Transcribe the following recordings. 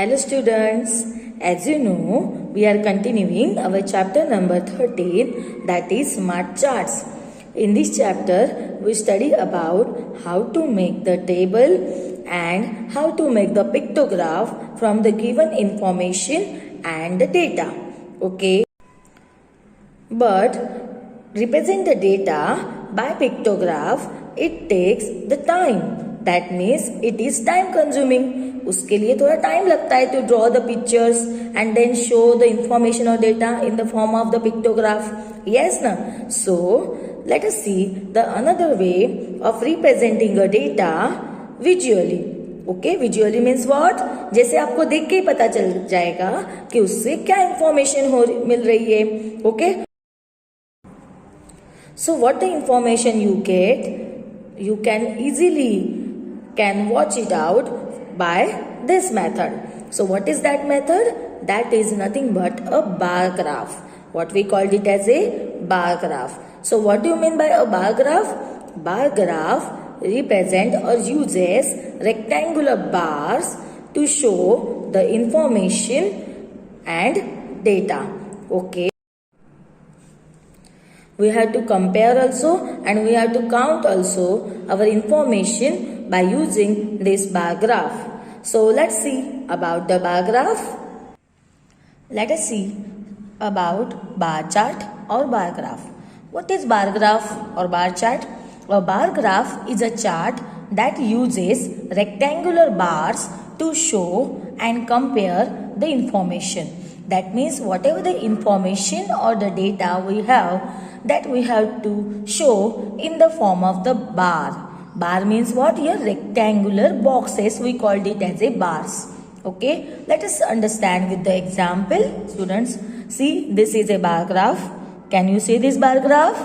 Hello students, as you know, we are continuing our chapter number 13, that is Smart Charts. In this chapter, we study about how to make the table and how to make the pictograph from the given information and the data. Okay, but represent the data by pictograph, it takes the time. That means it is time consuming. उसके लिए थोड़ा time लगता है to draw the pictures and then show the information or data in the form of the pictograph. Yes na? So let us see the another way of representing a data visually. Okay, visually means what? जैसे आपको देख के ही पता चल जाएगा कि उससे क्या information मिल रही है. Okay. So what the information you get, you can easily watch it out by this method. So what is that method? That is nothing but a bar graph. What we called it as a bar graph. So what do you mean by a bar graph? Bar graph represent or uses rectangular bars to show the information and data. Okay. We have to compare also and we have to count also our information by using this bar graph. So let's see about the bar graph. Let us see about bar chart or bar graph. What is bar graph or bar chart? A bar graph is a chart that uses rectangular bars to show and compare the information. That means whatever the information or the data we have, that we have to show in the form of the bar. Bar means what? Here rectangular boxes, we called it as a bars. Okay, let us understand with the example. Students, see, this is a bar graph. Can you see this bar graph?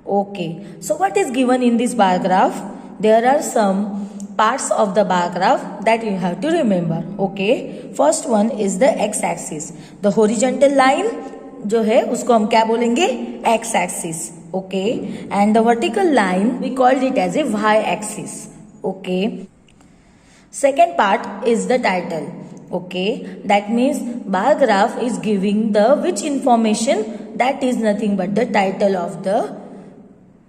Okay, so what is given in this bar graph? There are some parts of the bar graph that you have to remember. Okay, first one is the x-axis. The horizontal line जो है उसको हम क्या बोलेंगे? x axis. Okay, and the vertical line we called it as a y axis. Okay, second part is the title. Okay, that means bar graph is giving the which information? That is nothing but the title of the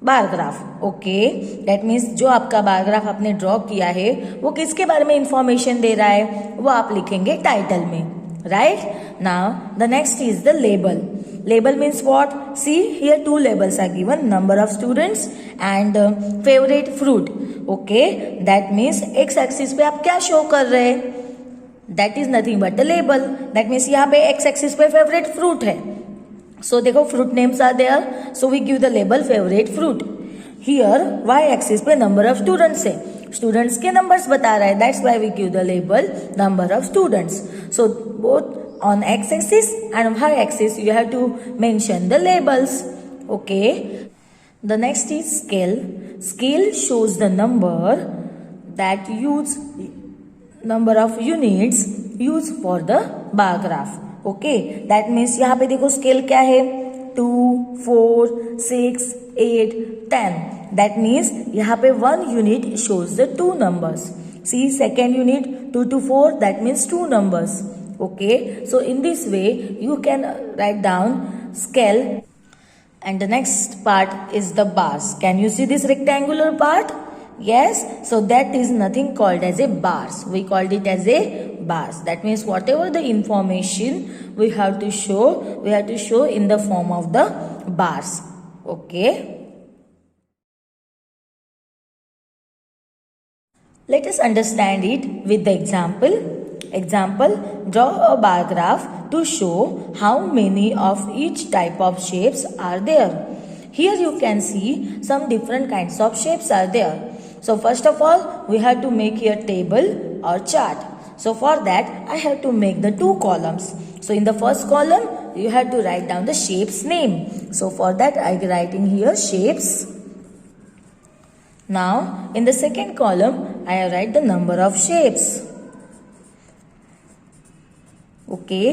bar graph. Okay, that means जो आपका bar graph आपने draw किया है वो किसके बारे में information दे रहा है, वो आप लिखेंगे टाइटल में. Right now the next is the label. Label means what? See here two labels are given, number of students and favourite fruit. Okay, that means X axis पे आप क्या शो कर रहे हैं? That is nothing but the label. That means यहाँ पे X axis पे favourite fruit है. So देखो fruit names are there, so we give the label favorite fruit. Here y axis पे number of students है, students के numbers बता रहा है, that's why we give the label number of students. So both on x axis and y axis you have to mention the labels. Okay, the next is scale. Scale shows the number that use number of units used for the bar graph. Okay, that means यहाँ पे देखो scale क्या है? 2, 4, 6, 8, 10. That means यहाँ पे 1 unit shows the 2 numbers. See second unit 2 to 4, that means 2 numbers. Okay, so in this way you can write down scale. And the next part is the bars. Can you see this rectangular part? Yes, so that is nothing called as a bars. We called it as a bars. That means whatever the information we have to show in the form of the bars. Okay. Let us understand it with the example. Example, draw a bar graph to show how many of each type of shapes are there. Here you can see some different kinds of shapes are there. So first of all, we have to make here table or chart. So for that, I have to make the 2 columns. So in the first column, you have to write down the shapes name. So for that, I am writing here shapes. Now, in the second column, I have write the number of shapes. Okay.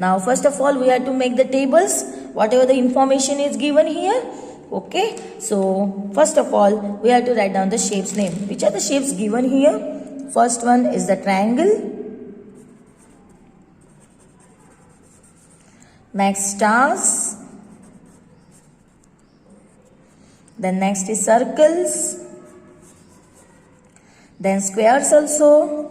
Now, first of all, we have to make the tables. Whatever the information is given here. Okay, so first of all we have to write down the shapes name. Which are the shapes given here? First one is the triangle, Next stars. Then next is circles. Then squares also.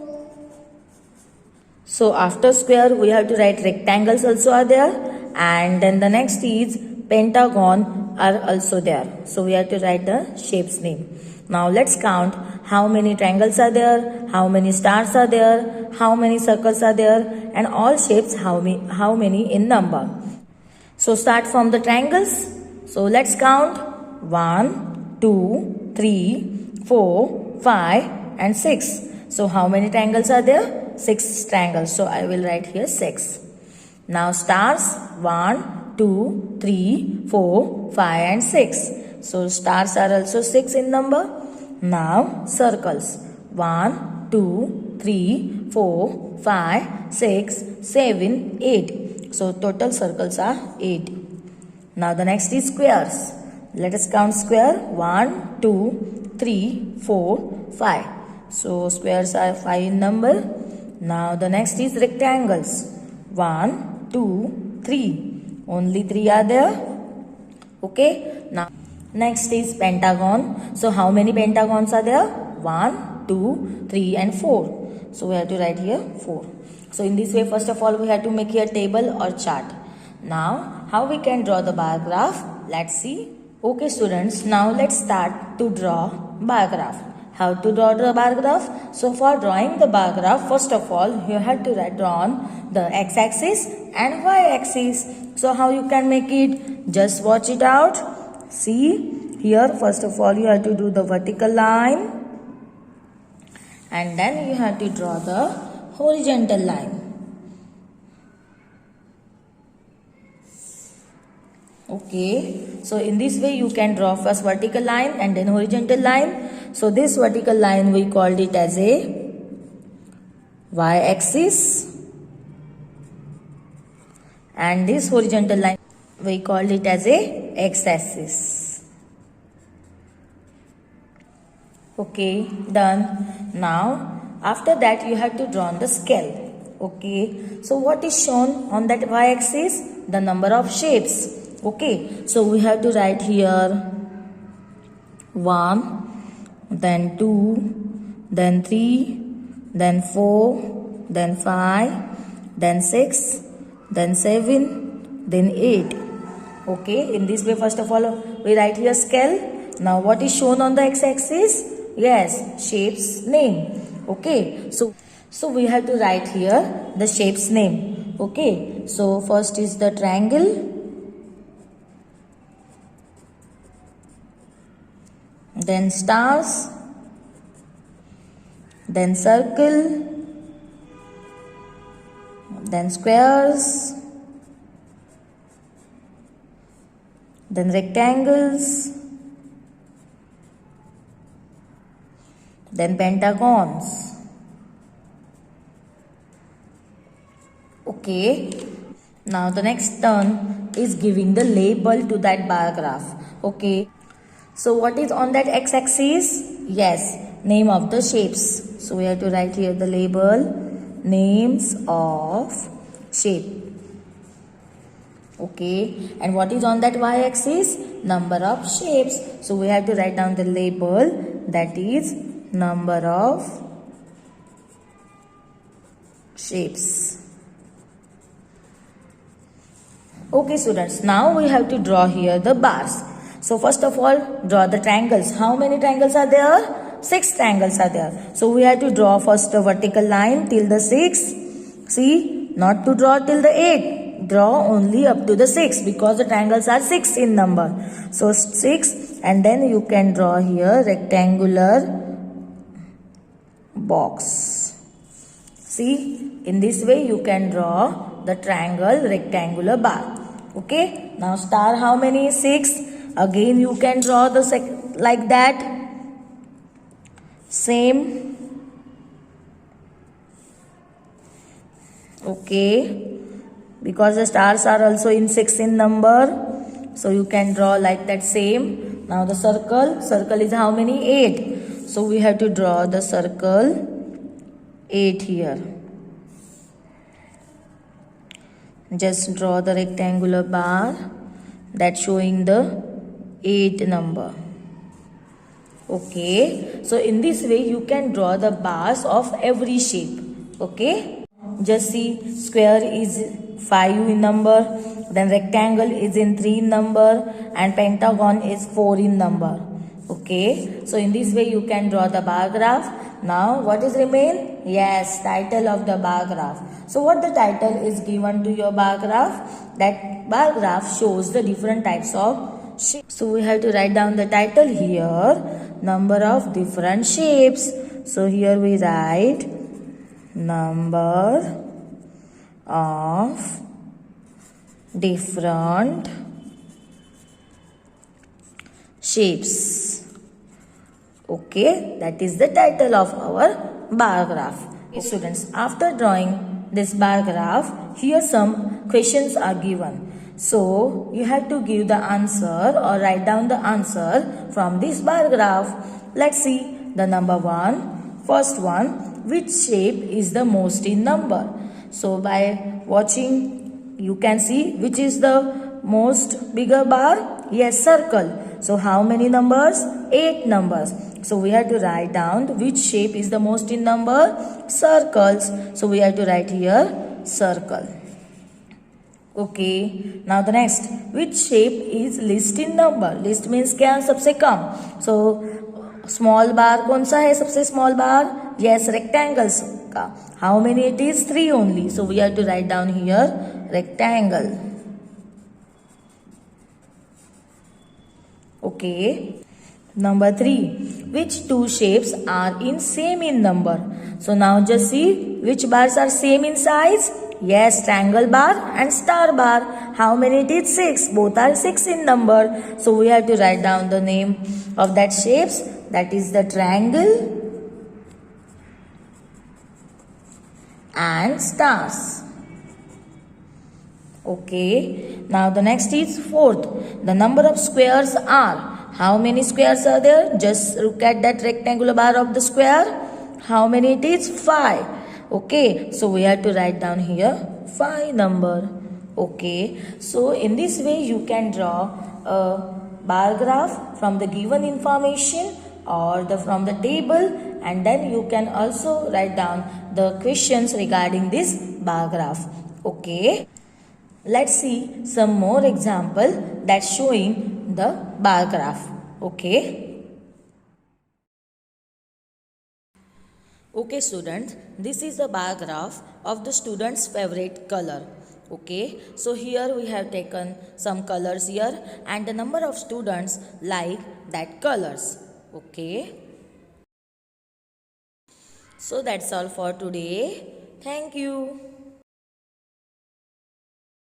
So after square we have to write rectangles also are there, and then the next is pentagon are also there. So we have to write the shapes name. Now let's count how many triangles are there, how many stars are there, how many circles are there, and all shapes how many in number. So start from the triangles. So let's count 1, 2, 3, 4, 5 and 6. So how many triangles are there? 6 triangles. So I will write here 6. Now stars 1, 2, 3, 4, 5 and 6. So stars are also 6 in number. Now circles 1, 2, 3, 4, 5, 6, 7, 8. So total circles are 8. Now the next is squares. Let us count square 1, 2, 3, 4, 5. So squares are 5 in number. Now the next is rectangles 1, 2, 3. Only 3 are there. Okay. Now next is pentagon. So how many pentagons are there? 1, 2, 3 and 4. So we have to write here 4. So in this way, first of all we have to make here table or chart. Now how we can draw the bar graph? Let's see. Okay students, now let's start to draw bar graph. How to draw the bar graph? So for drawing the bar graph, first of all you have to draw on the x-axis and y-axis. So how you can make it? Just watch it out. See here, first of all you have to do the vertical line, and then you have to draw the horizontal line. Okay, so in this way you can draw first vertical line and then horizontal line. So this vertical line we called it as a y-axis, and this horizontal line we called it as a x-axis. Okay, done. Now after that you have to draw on the scale. Okay, so what is shown on that y-axis? The number of shapes. Okay, so we have to write here 1, then 2, then 3, then 4, then 5, then 6, then 7, then 8. Okay, in this way first of all we write here scale. Now what is shown on the x-axis? Yes, shapes name. Okay, so we have to write here the shapes name. Okay, so first is the triangle, then stars, then circle, then squares, then rectangles, then pentagons. Okay, now the next turn is giving the label to that bar graph. Okay, so what is on that x-axis? Yes, name of the shapes. So we have to write here the label, names of shape. Okay, and what is on that y-axis? Number of shapes. So we have to write down the label, that is number of shapes. Okay students, now we have to draw here the bars. So first of all, draw the triangles. How many triangles are there? 6 triangles are there. So we have to draw first a vertical line till the 6. See, not to draw till the 8. Draw only up to the 6 because the triangles are 6 in number. So 6, and then you can draw here rectangular box. See, in this way you can draw the triangle rectangular bar. Okay, now star how many? 6. Again you can draw the like that. Same. Okay, because the stars are also in 6 in number, so you can draw like that same. Now the circle is how many? 8. So we have to draw the circle 8 here. just draw the rectangular bar that's showing the 8 number. Okay, so in this way you can draw the bars of every shape. Okay, just see, square is 5 in number, then rectangle is in 3 in number, and pentagon is 4 in number. Okay, so in this way you can draw the bar graph. Now what is remain? Yes, title of the bar graph. So what the title is given to your bar graph? That bar graph shows the different types of shapes. So we have to write down the title here, number of different shapes. So here we write number of different shapes. Okay, that is the title of our bar graph. Okay, students, after drawing this bar graph, here some questions are given. So, you have to give the answer or write down the answer from this bar graph. Let's see the number 1. First one, which shape is the most in number? So, by watching, you can see which is the most bigger bar? Yes, circle. So, how many numbers? 8 numbers. So, we have to write down which shape is the most in number? Circles. So, we have to write here circle. Okay. Now, the next. Which shape is least in number? Least means क्या सबसे कम. So, small bar कौन सा है सबसे small bar? Yes, rectangles का. How many it is? 3 only. So, we have to write down here rectangle. Okay. Number 3. Which two shapes are in same in number? So now just see which bars are same in size. Yes, triangle bar and star bar. How many it is? 6. Both are 6 in number. So we have to write down the name of that shapes. That is the triangle and stars. Okay. Now the next is 4th. The number of squares are. How many squares are there? Just look at that rectangular bar of the square. How many it is? 5. Okay. So we have to write down here 5 number. Okay. So in this way you can draw a bar graph from the given information or from the table, and then you can also write down the questions regarding this bar graph. Okay. Let's see some more example that's showing the bar graph. Okay. Okay students, this is the bar graph of the student's favorite color. Okay, so here we have taken some colors here and the number of students like that colors. Okay. So that's all for today. Thank you.